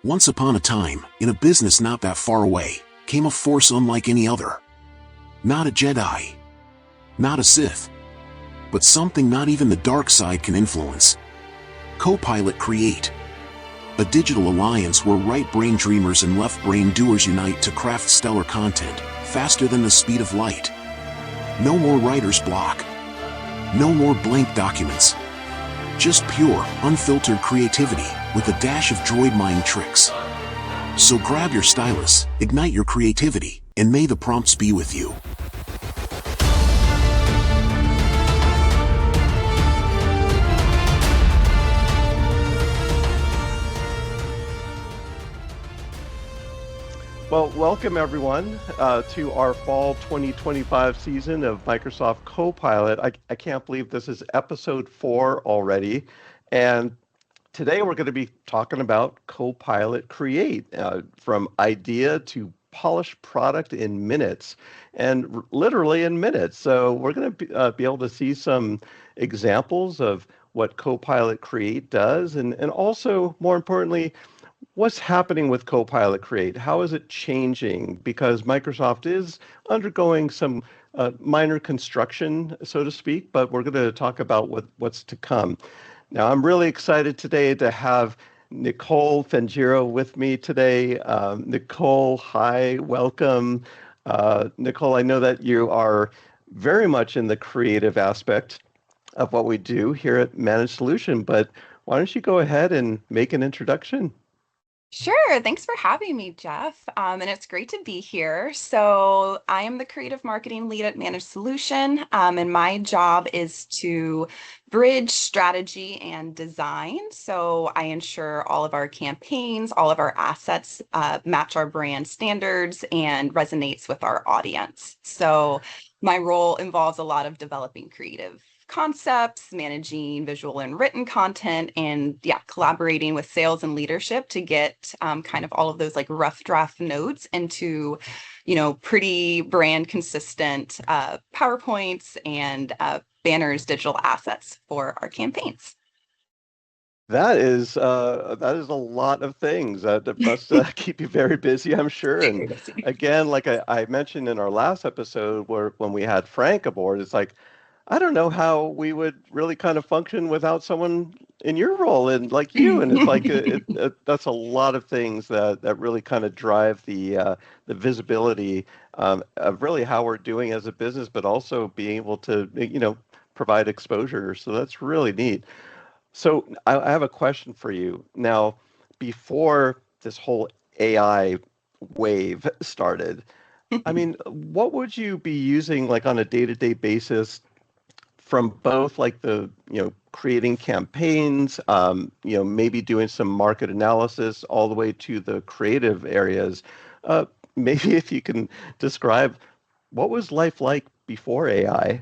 Once upon a time, in a business not that far away, came a force unlike any other. Not a Jedi, not a Sith, but something not even the dark side can influence. Copilot Create, a digital alliance where right-brain dreamers and left-brain doers unite to craft stellar content, faster than the speed of light. No more writer's block. No more blank documents. Just pure, unfiltered creativity with a dash of droid mind tricks. So grab your stylus, ignite your creativity, and may the prompts be with you. Well, welcome everyone to our fall 2025 season of Microsoft Copilot. I can't believe this is episode 4 already. And today we're going to be talking about Copilot Create, from idea to polished product in minutes, and literally in minutes. So we're going to be able to see some examples of what Copilot Create does, and also, more importantly, what's happening with Copilot Create? How is it changing? Because Microsoft is undergoing some minor construction, so to speak, but we're going to talk about what's to come. Now, I'm really excited today to have Nichole Fenjiro with me today. Nichole, hi, welcome. Nichole, I know that you are very much in the creative aspect of what we do here at Managed Solution, but why don't you go ahead and make an introduction? Sure. Thanks for having me, Jeff. And it's great to be here. So I am the creative marketing lead at Managed Solution, and my job is to bridge strategy and design. So I ensure all of our campaigns, all of our assets match our brand standards and resonates with our audience. So my role involves a lot of developing creative concepts, managing visual and written content, and collaborating with sales and leadership to get kind of all of those like rough draft notes into, pretty brand consistent PowerPoints and banners, digital assets for our campaigns. That is a lot of things. That must keep you very busy, I'm sure. And Very busy. again, like I mentioned in our last episode, where when we had Frank aboard, it's like I don't know how we would really kind of function without someone in your role and like you. And it's like that's a lot of things that really kind of drive the visibility of really how we're doing as a business, but also being able to provide exposure. So that's really neat. So I have a question for you. Now, before this whole AI wave started, I mean, what would you be using like on a day-to-day basis from both like creating campaigns, maybe doing some market analysis all the way to the creative areas? Maybe if you can describe what was life like before AI?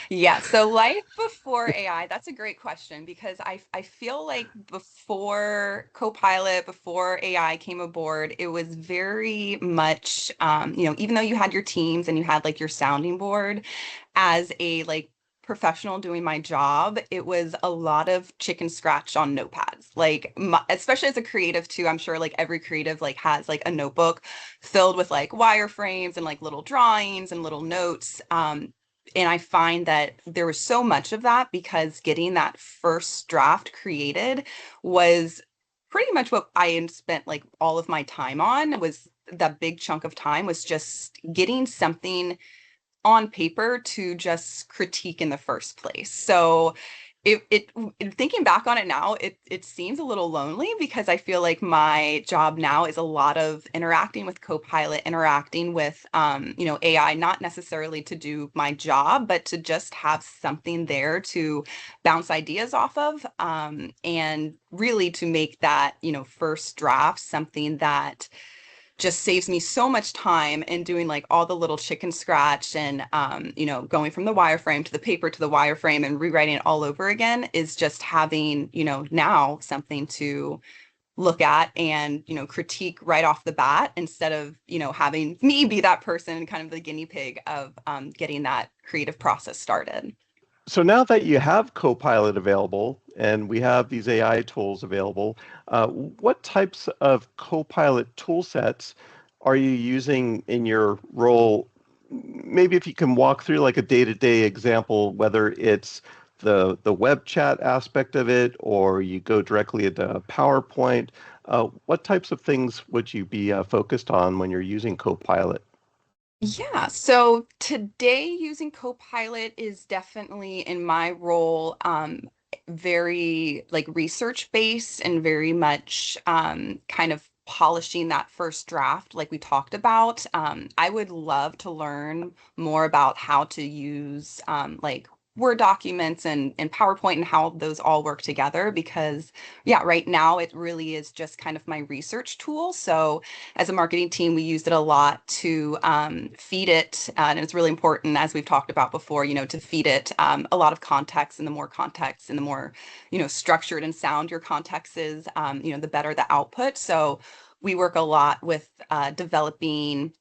Yeah, so life before AI, that's a great question because I feel like before Copilot, before AI came aboard, it was very much even though you had your teams and you had like your sounding board as a like professional doing my job, it was a lot of chicken scratch on notepads. Like especially as a creative too, I'm sure like every creative like has like a notebook filled with like wireframes and like little drawings and little notes. And I find that there was so much of that because getting that first draft created was pretty much what I had spent like all of my time on. Was that big chunk of time was just getting something on paper to just critique in the first place. So it thinking back on it now, it seems a little lonely because I feel like my job now is a lot of interacting with Copilot, interacting with AI, not necessarily to do my job, but to just have something there to bounce ideas off of, and really to make that first draft something that just saves me so much time in doing like all the little chicken scratch and going from the wireframe to the paper to the wireframe and rewriting it all over again is just having now something to look at and critique right off the bat instead of having me be that person and kind of the guinea pig of getting that creative process started. So now that you have Copilot available and we have these AI tools available. What types of Copilot tool sets are you using in your role? Maybe if you can walk through like a day-to-day example, whether it's the web chat aspect of it or you go directly into PowerPoint, what types of things would you be focused on when you're using Copilot? Yeah, so today using Copilot is definitely in my role very like research based and very much kind of polishing that first draft like we talked about. I would love to learn more about how to use like Word documents and PowerPoint and how those all work together because yeah, right now it really is just kind of my research tool. So as a marketing team, we used it a lot to feed it, and it's really important, as we've talked about before, to feed it a lot of context, and the more context and the more, structured and sound your context is, the better the output. So we work a lot with developing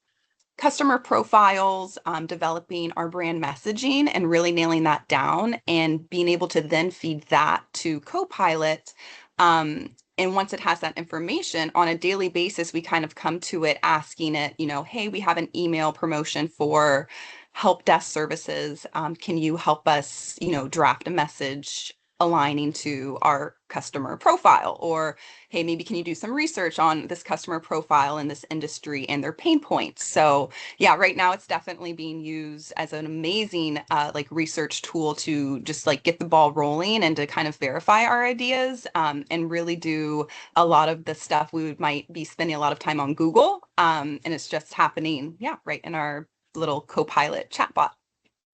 customer profiles, developing our brand messaging and really nailing that down and being able to then feed that to Copilot. And once it has that information on a daily basis, we kind of come to it asking it, hey, we have an email promotion for help desk services. Can you help us, draft a message aligning to our customer profile? Or hey, maybe can you do some research on this customer profile in this industry and their pain points? So yeah, right now it's definitely being used as an amazing like research tool to just like get the ball rolling and to kind of verify our ideas and really do a lot of the stuff might be spending a lot of time on Google. And it's just happening, yeah, right in our little Copilot chatbot.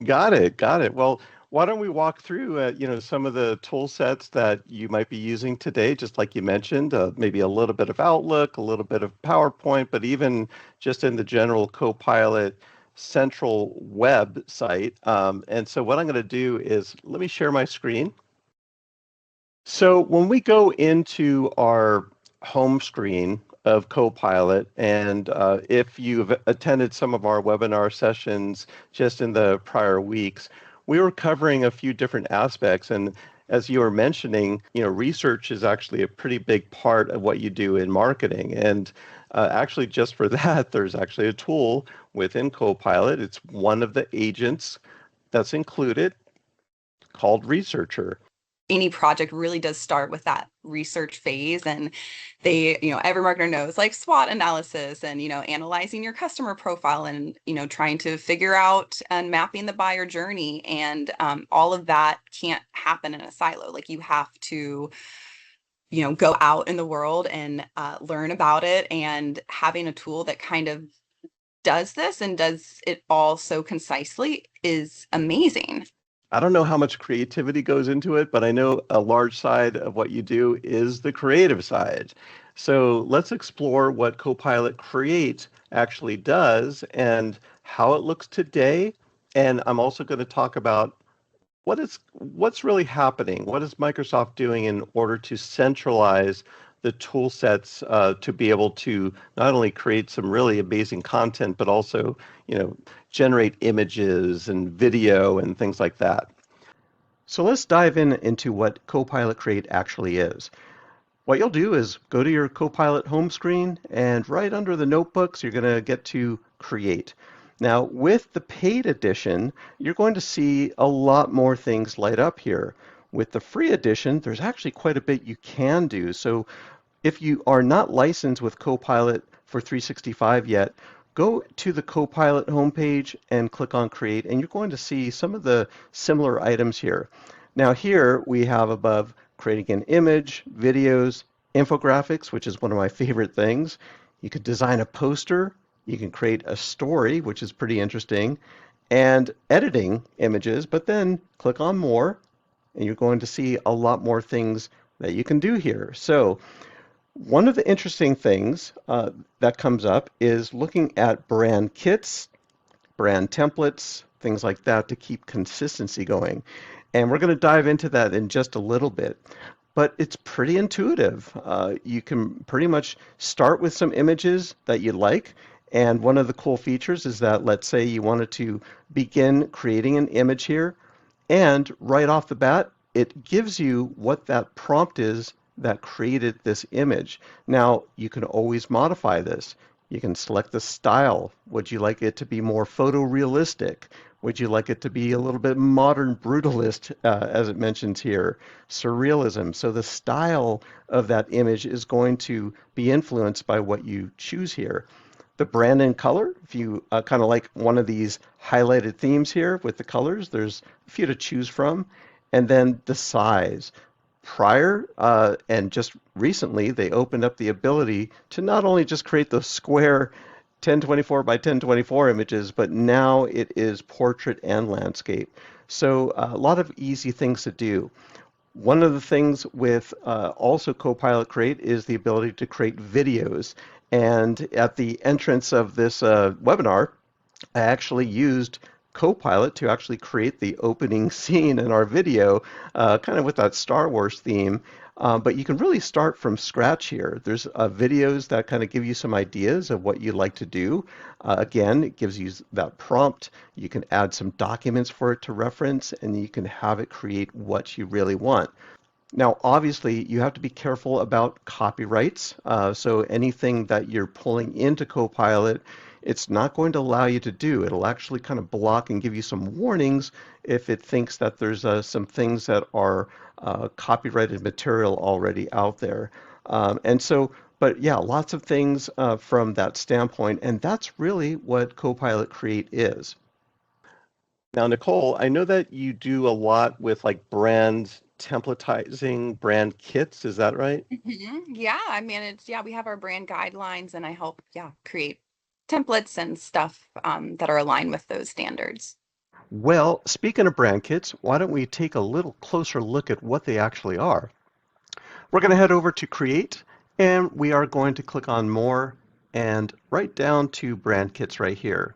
Got it. Got it. Well, why don't we walk through, some of the tool sets that you might be using today, just like you mentioned, maybe a little bit of Outlook, a little bit of PowerPoint, but even just in the general Copilot central website. And so what I'm going to do is let me share my screen. So when we go into our home screen of Copilot, and if you've attended some of our webinar sessions just in the prior weeks, we were covering a few different aspects. And as you were mentioning, research is actually a pretty big part of what you do in marketing. And actually, just for that, there's actually a tool within Copilot. It's one of the agents that's included called Researcher. Any project really does start with that research phase, and they, every marketer knows like SWOT analysis and, analyzing your customer profile and, trying to figure out and mapping the buyer journey. And all of that can't happen in a silo. Like you have to, go out in the world and learn about it, and having a tool that kind of does this and does it all so concisely is amazing. I don't know how much creativity goes into it, but I know a large side of what you do is the creative side. So let's explore what Copilot Create actually does and how it looks today. And I'm also going to talk about what's really happening. What is Microsoft doing in order to centralize the tool sets to be able to not only create some really amazing content, but also, generate images and video and things like that. So let's dive into what Copilot Create actually is. What you'll do is go to your Copilot home screen, and right under the notebooks, you're going to get to Create. Now, with the paid edition, you're going to see a lot more things light up here. With the free edition, there's actually quite a bit you can do. So if you are not licensed with Copilot for 365 yet, go to the Copilot homepage and click on Create, and you're going to see some of the similar items here. Now here we have above creating an image, videos, infographics, which is one of my favorite things. You could design a poster, you can create a story, which is pretty interesting, and editing images, but then click on more, and you're going to see a lot more things that you can do here. So one of the interesting things that comes up is looking at brand kits, brand templates, things like that to keep consistency going. And we're going to dive into that in just a little bit. But it's pretty intuitive. You can pretty much start with some images that you like. And one of the cool features is that, let's say you wanted to begin creating an image here, and right off the bat, it gives you what that prompt is that created this image. Now, you can always modify this. You can select the style. Would you like it to be more photorealistic? Would you like it to be a little bit modern brutalist, as it mentions here, surrealism? So the style of that image is going to be influenced by what you choose here. The brand and color, if you kind of like one of these highlighted themes here with the colors, there's a few to choose from. And then the size. Prior and just recently, they opened up the ability to not only just create those square 1024 by 1024 images, but now it is portrait and landscape. So a lot of easy things to do. One of the things with also Copilot Create is the ability to create videos. And at the entrance of this webinar, I actually used Copilot to actually create the opening scene in our video, kind of with that Star Wars theme. But you can really start from scratch here. There's videos that kind of give you some ideas of what you'd like to do. Again, it gives you that prompt. You can add some documents for it to reference, and you can have it create what you really want. Now, obviously, you have to be careful about copyrights. So anything that you're pulling into Copilot, it's not going to allow you to do. It'll actually kind of block and give you some warnings if it thinks that there's some things that are copyrighted material already out there. But yeah, lots of things from that standpoint, and that's really what Copilot Create is. Now, Nichole, I know that you do a lot with like brand templatizing, brand kits. Is that right? Yeah, I mean, we have our brand guidelines and I help, create templates and stuff that are aligned with those standards. Well, speaking of brand kits, why don't we take a little closer look at what they actually are? We're going to head over to Create, and we are going to click on More and right down to Brand Kits right here.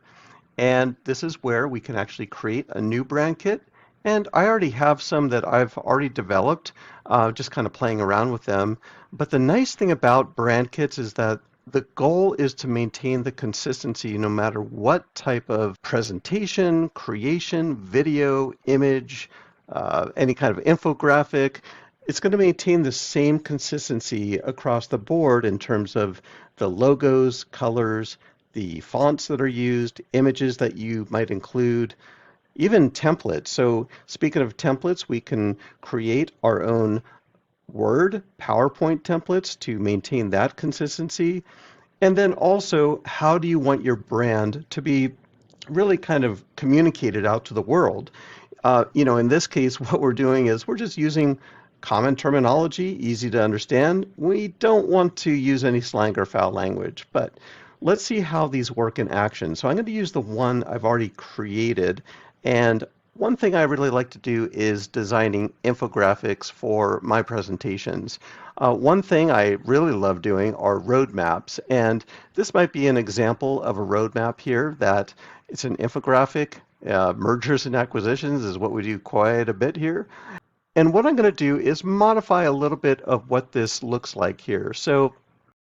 And this is where we can actually create a new brand kit. And I already have some that I've already developed, just kind of playing around with them. But the nice thing about brand kits is that the goal is to maintain the consistency no matter what type of presentation, creation, video, image, any kind of infographic. It's going to maintain the same consistency across the board in terms of the logos, colors, the fonts that are used, images that you might include, even templates. So speaking of templates, we can create our own Word, PowerPoint templates to maintain that consistency. And then also, how do you want your brand to be really kind of communicated out to the world? In this case, what we're doing is we're just using common terminology, easy to understand. We don't want to use any slang or foul language, but let's see how these work in action. So I'm going to use the one I've already created. And one thing I really like to do is designing infographics for my presentations. One thing I really love doing are roadmaps. And this might be an example of a roadmap here that it's an infographic. Mergers and acquisitions is what we do quite a bit here. And what I'm going to do is modify a little bit of what this looks like here. So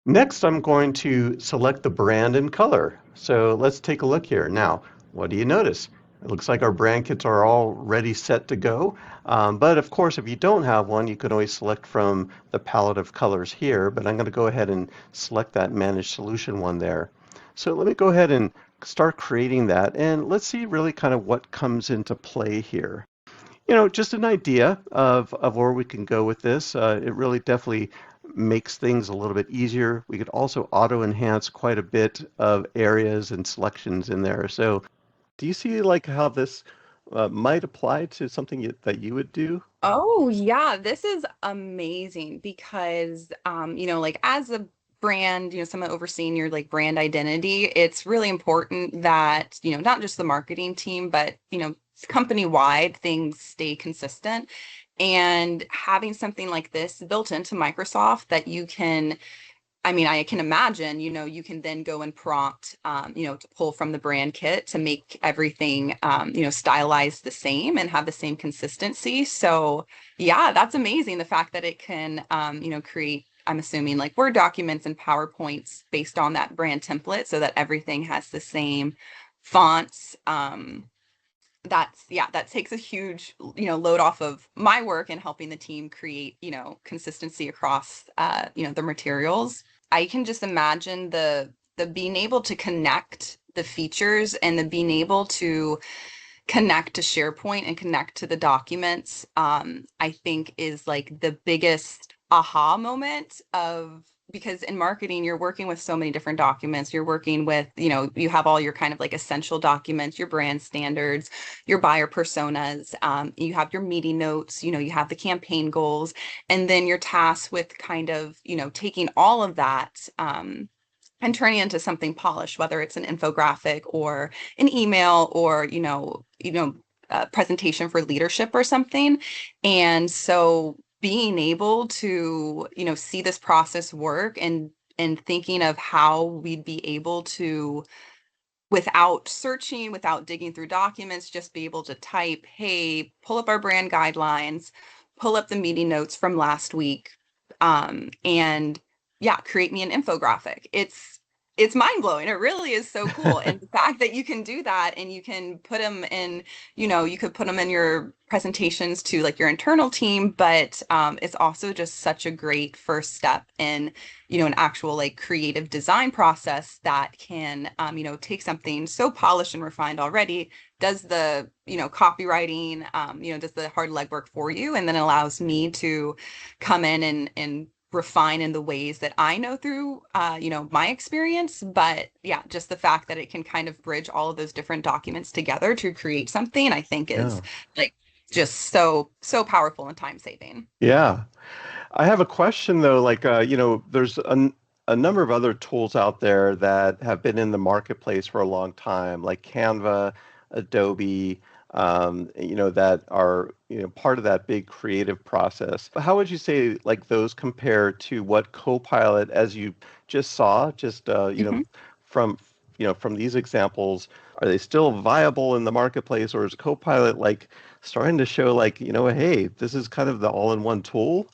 next, I'm going to select the brand and color. So let's take a look here. Now, what do you notice? It looks like our brand kits are all ready, set to go. But of course, if you don't have one, you can always select from the palette of colors here. But I'm going to go ahead and select that Manage Solution one there. So let me go ahead and start creating that. And let's see really kind of what comes into play here. Just an idea of where we can go with this. It really definitely makes things a little bit easier. We could also auto enhance quite a bit of areas and selections in there. So do you see like how this might apply to something that you would do? Oh, yeah, this is amazing because, like as a brand, someone overseeing your like brand identity, it's really important that, not just the marketing team, but, company wide things stay consistent. And having something like this built into Microsoft that you can, I can imagine, you can then go and prompt, to pull from the brand kit to make everything, stylized the same and have the same consistency. So yeah, that's amazing. The fact that it can, create, I'm assuming like Word documents and PowerPoints based on that brand template so that everything has the same fonts, that takes a huge, load off of my work and helping the team create, consistency across, the materials. I can just imagine the being able to connect the features and the being able to connect to SharePoint and connect to the documents, I think is like the biggest aha moment of, because in marketing, you're working with so many different documents. You're working with, you have all your kind of like essential documents, your brand standards, your buyer personas, you have your meeting notes, you have the campaign goals, and then you're tasked with kind of, taking all of that, and turning it into something polished, whether it's an infographic or an email or, a presentation for leadership or something. And so being able to, see this process work and thinking of how we'd be able to, without searching, without digging through documents, just be able to type, hey, pull up our brand guidelines, pull up the meeting notes from last week, and yeah, create me an infographic. It's mind blowing. It really is so cool. And the fact that you can do that and you can put them in, you could put them in your presentations to like your internal team, but it's also just such a great first step in, an actual like creative design process that can, take something so polished and refined already, does the, copywriting, does the hard legwork for you, and then allows me to come in and refine in the ways that I know through, my experience. But yeah, just the fact that it can kind of bridge all of those different documents together to create something, I think is Yeah. like just so powerful and time saving. Yeah. I have a question though, like, there's a number of other tools out there that have been in the marketplace for a long time, like Canva, Adobe, that are, part of that big creative process. How would you say like those compare to what Copilot, as you just saw, Mhm. from, from these examples, are they still viable in the marketplace, or is Copilot like starting to show like, hey, this is kind of the all-in-one tool?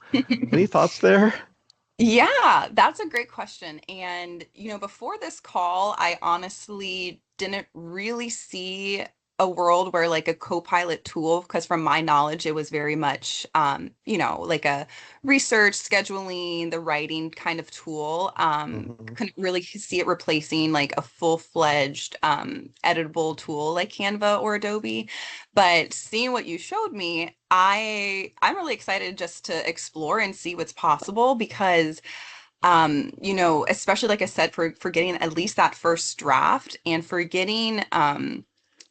Any thoughts there? Yeah, that's a great question. And, before this call, I honestly didn't really see a world where like a co-pilot tool, because from my knowledge, it was very much, like a research, scheduling, the writing kind of tool. Hmm. Couldn't really see it replacing like a full-fledged, editable tool like Canva or Adobe. But seeing what you showed me, I'm really excited just to explore and see what's possible, because especially like I said, for getting at least that first draft, and for getting,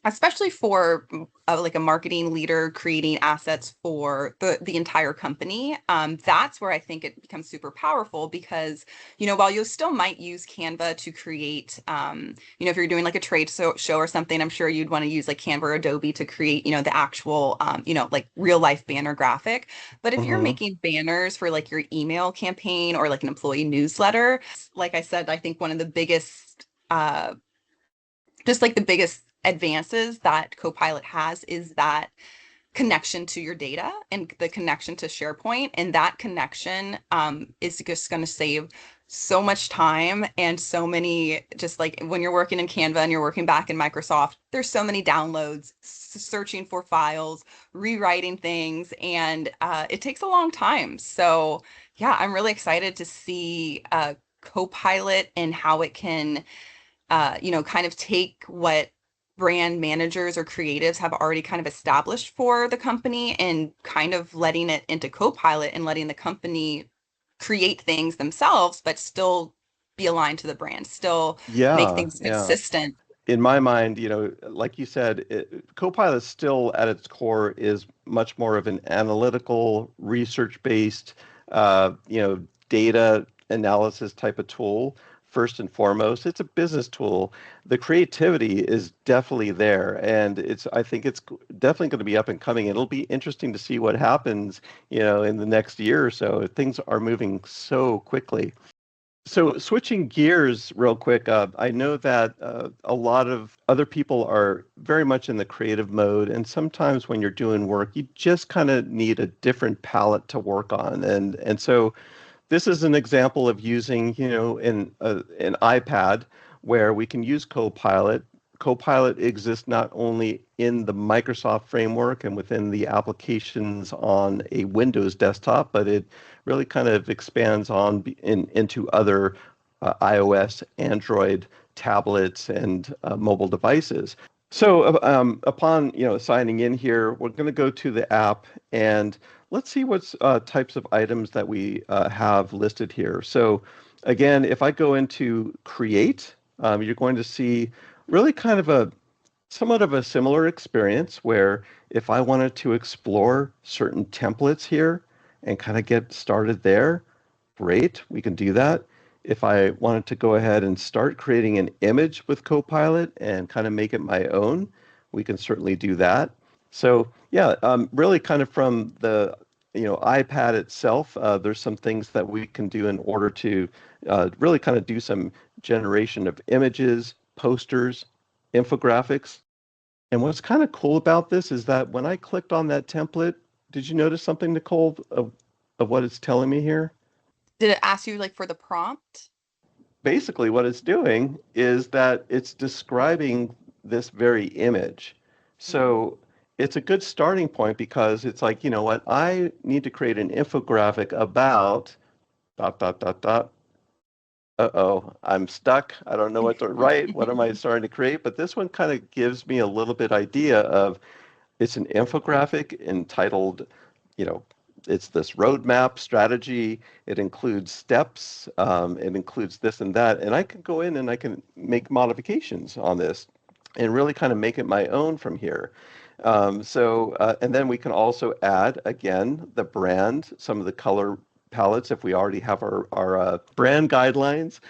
especially for like a marketing leader creating assets for the entire company, that's where I think it becomes super powerful, because while you still might use Canva to create, if you're doing like a trade show or something, I'm sure you'd want to use like Canva or Adobe to create, the actual, like real life banner graphic. But if you're Hmm. making banners for like your email campaign or like an employee newsletter, like I said, I think one of the biggest, just like the biggest advances that Copilot has is that connection to your data and the connection to SharePoint. And that connection, is just going to save so much time and so many, just like when you're working in Canva and you're working back in Microsoft, there's so many downloads, searching for files, rewriting things, and it takes a long time. So yeah, I'm really excited to see Copilot and how it can, kind of take what brand managers or creatives have already kind of established for the company and kind of letting it into Copilot and letting the company create things themselves, but still be aligned to the brand, still make Yeah, things yeah. consistent. In my mind, like you said, Copilot still at its core is much more of an analytical, research-based, data analysis type of tool. First and foremost, it's a business tool. The creativity is definitely there, and I think it's definitely going to be up and coming. It'll be interesting to see what happens, in the next year or so. Things are moving so quickly. So switching gears real quick, I know that a lot of other people are very much in the creative mode, and sometimes when you're doing work, you just kind of need a different palette to work on, and so this is an example of using, an iPad where we can use Copilot, Copilot exists not only in the Microsoft framework and within the applications on a Windows desktop, but it really kind of expands into other iOS, Android tablets, and mobile devices. So upon signing in here, we're going to go to the app and let's see what types of items that we have listed here. So again, if I go into Create, you're going to see really kind of a somewhat of a similar experience where if I wanted to explore certain templates here and kind of get started there, great, we can do that. If I wanted to go ahead and start creating an image with Copilot and kind of make it my own, we can certainly do that. So yeah, really kind of from the iPad itself, there's some things that we can do in order to really kind of do some generation of images, posters, infographics. And what's kind of cool about this is that when I clicked on that template, did you notice something, Nichole, of what it's telling me here? Did it ask you like for the prompt? Basically, what it's doing is that it's describing this very image. So it's a good starting point because it's like, you know what, I need to create an infographic about dot, dot, dot, dot. Uh-oh, I'm stuck. I don't know what to write. What am I starting to create? But this one kind of gives me a little bit idea of it's an infographic entitled, you know, it's this roadmap strategy. It includes steps. It includes this and that. And I can go in and I can make modifications on this and really kind of make it my own from here. And then we can also add, again, the brand, some of the color palettes if we already have our brand guidelines.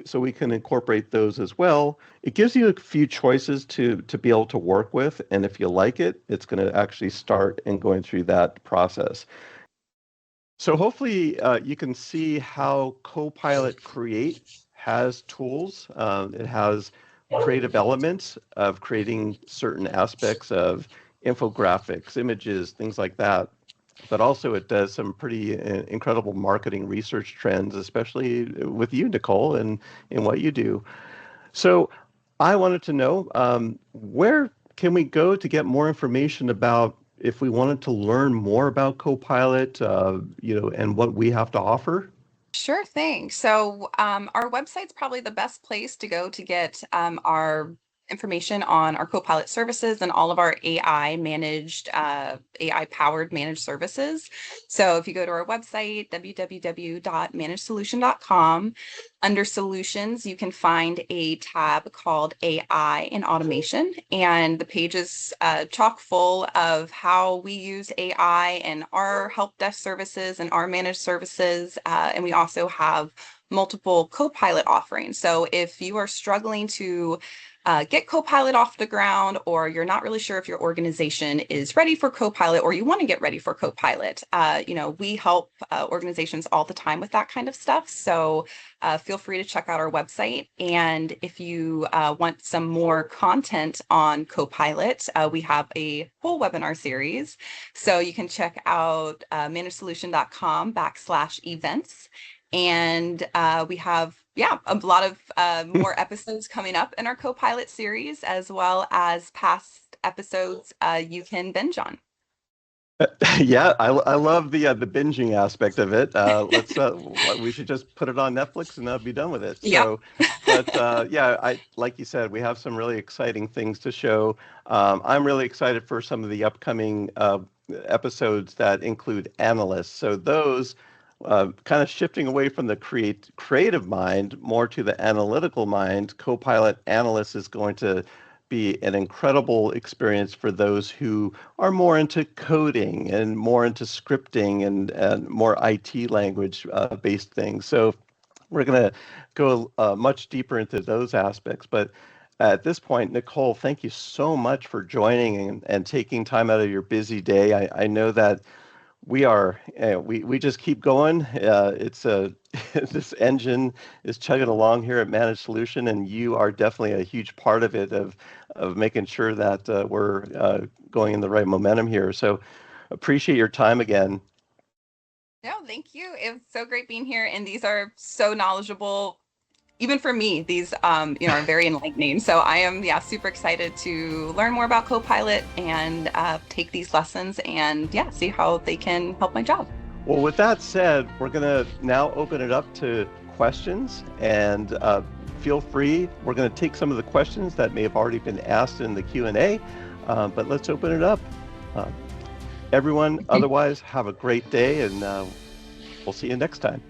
So we can incorporate those as well. It gives you a few choices to be able to work with. And if you like it, it's going to actually start and going through that process. So hopefully you can see how Copilot Create has tools. It has creative elements of creating certain aspects of infographics, images, things like that. But also it does some pretty incredible marketing research trends, especially with you, Nichole, and in what you do. So I wanted to know where can we go to get more information about if we wanted to learn more about Copilot, and what we have to offer? Sure thing. So our website's probably the best place to go to get our information on our Copilot services and all of our AI powered managed services. So if you go to our website, www.managedsolution.com, under solutions, you can find a tab called AI and automation. And the page is chock full of how we use AI and our help desk services and our managed services. And we also have multiple Copilot offerings. So if you are struggling to get Copilot off the ground, or you're not really sure if your organization is ready for Copilot, or you want to get ready for Copilot, we help organizations all the time with that kind of stuff. So feel free to check out our website. And if you want some more content on Copilot, we have a whole webinar series. So you can check out managesolution.com/events. And we have, a lot of more episodes coming up in our Copilot series, as well as past episodes you can binge on. Yeah, I love the binging aspect of it. We should just put it on Netflix and be done with it. Yeah. So, but I like you said, we have some really exciting things to show. I'm really excited for some of the upcoming episodes that include analysts. So those kind of shifting away from the creative mind more to the analytical mind. Copilot Analyst is going to be an incredible experience for those who are more into coding and more into scripting and more IT language based things. So we're going to go much deeper into those aspects. But at this point, Nichole, thank you so much for joining and taking time out of your busy day. I know that we just keep going. It's this engine is chugging along here at Managed Solution, and you are definitely a huge part of it, of making sure that we're going in the right momentum here. So appreciate your time again. No, thank you. It was so great being here. And these are so knowledgeable even for me, these are very enlightening. So I am super excited to learn more about Copilot and take these lessons and see how they can help my job. Well, with that said, we're going to now open it up to questions, and feel free. We're going to take some of the questions that may have already been asked in the Q&A, but let's open it up. Everyone, otherwise, have a great day, and we'll see you next time.